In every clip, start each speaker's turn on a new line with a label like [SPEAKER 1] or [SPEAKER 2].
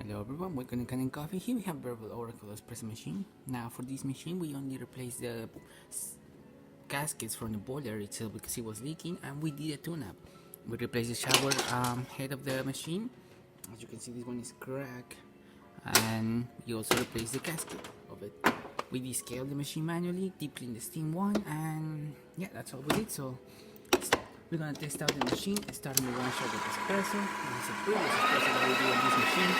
[SPEAKER 1] Hello everyone, welcome to Kanen Coffee. Here we have Breville Oracle Espresso machine. Now for this machine we only replaced the gaskets from the boiler itself because it was leaking, and we did a tune-up. We replaced the shower head of the machine. As you can see, this one is cracked, and we also replaced the gasket of it. We descaled the machine manually, deep cleaned the steam one, and yeah, that's all we did. So we're gonna test out the machine, starting with one shot of espresso. This is a previous espresso that we do on this machine.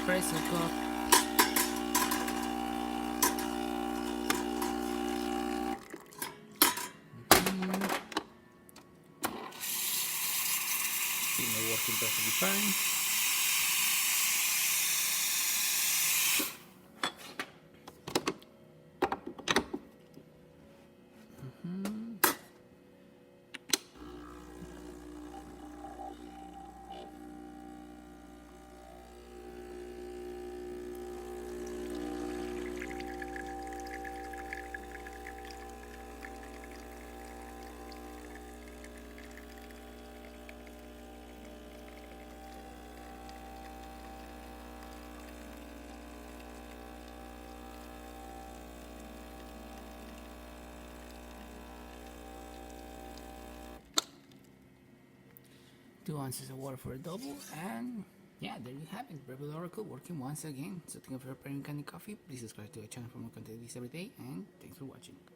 [SPEAKER 1] Espresso cup. Steamer working perfectly fine. Two ounces of water for a double, and yeah, there you have it. Breville Oracle working once again. So thank you for preparing Kanen coffee. Please subscribe to the channel for more content every day, and thanks for watching.